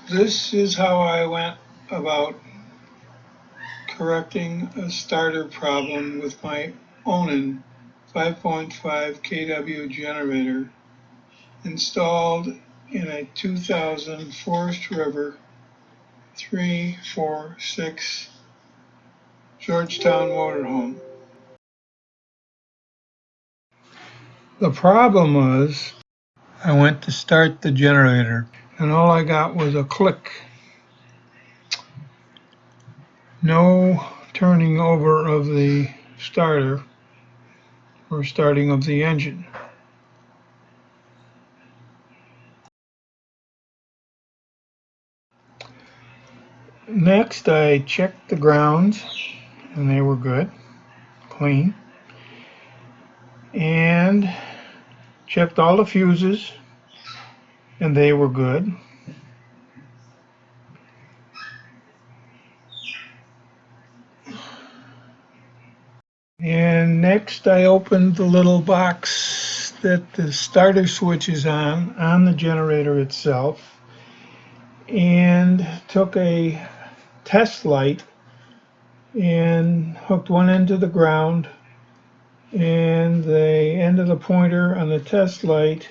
This is how I went about correcting a starter problem with my Onan 5.5 kW generator installed in a 2000 Forest River 346 Georgetown motorhome. The problem was I went to start the generator and all I got was a click. No turning over of the starter or starting of the engine. Next, I checked the grounds and they were good, clean, and checked all the fuses and they were good. And next I opened the little box that the starter switch is on the generator itself, and took a test light and hooked one end to the ground and the end of the pointer on the test light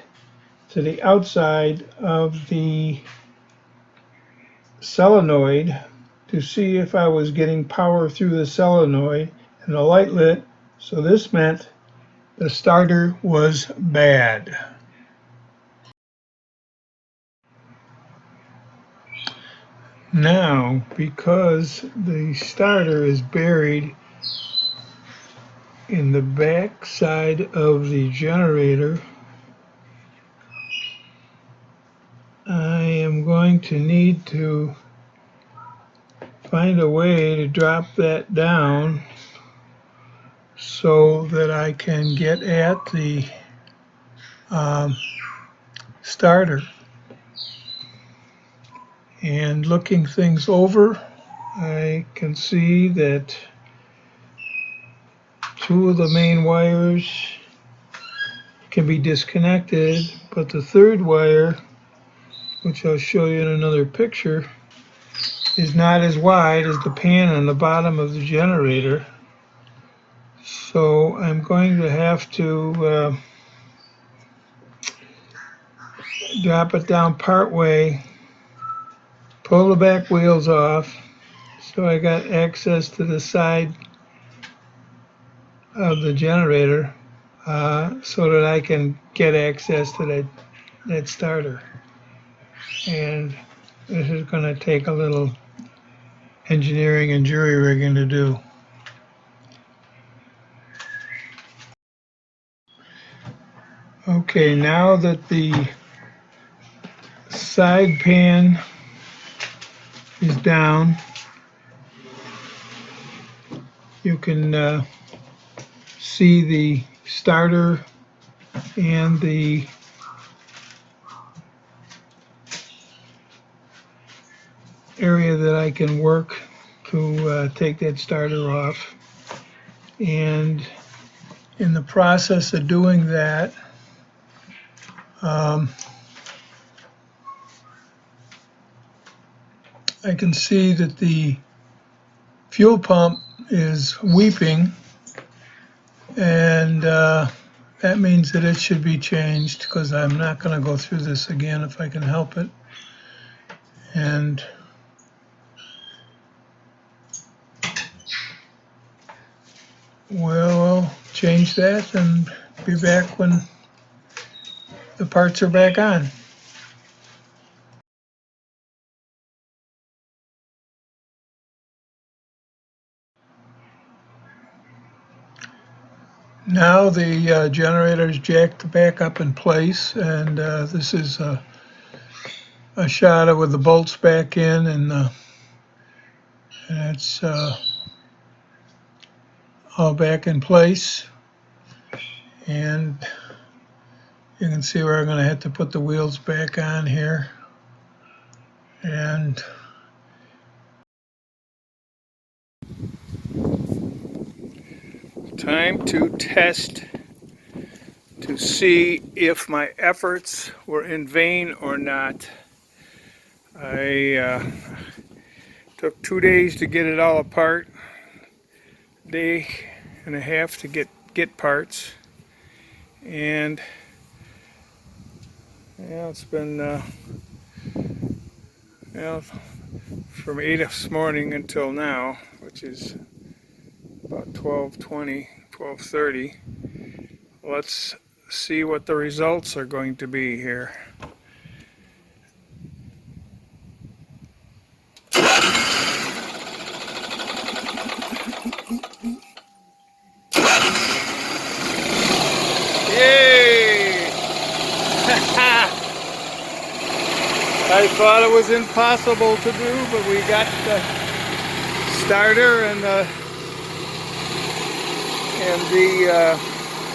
to the outside of the solenoid to see if I was getting power through the solenoid, and the light lit, so this meant the starter was bad. Now, because the starter is buried in the back side of the generator, I am going to need to find a way to drop that down so that I can get at the starter. And looking things over, I can see that two of the main wires can be disconnected, but the third wire, which I'll show you in another picture, is not as wide as the pan on the bottom of the generator. So I'm going to have to drop it down part way, pull the back wheels off, so I got access to the side of the generator, so that I can get access to that starter. And this is going to take a little engineering and jury rigging to do. Okay, now that the side pan is down, you can see the starter and the area that I can work to take that starter off. And in the process of doing that, I can see that the fuel pump is weeping, and that means that it should be changed, because I'm not going to go through this again if I can help it. And we'll change that and be back when the parts are back on. Now the generator is jacked back up in place, and this is a shot of with the bolts back in, and it's all back in place. And you can see where I'm going to have to put the wheels back on here. And time to test to see if my efforts were in vain or not. I took 2 days to get it all apart, day and a half to get parts, and yeah, it's been well, from 8 this morning until now, which is about 12:20, 12:30. Let's see what the results are going to be here. Yay! I thought it was impossible to do, but we got the starter and the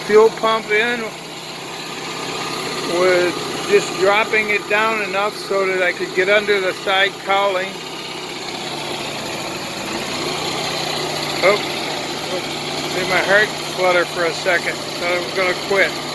fuel pump in with just dropping it down enough so that I could get under the side cowling. Oh, made my heart flutter for a second. Thought I was going to quit.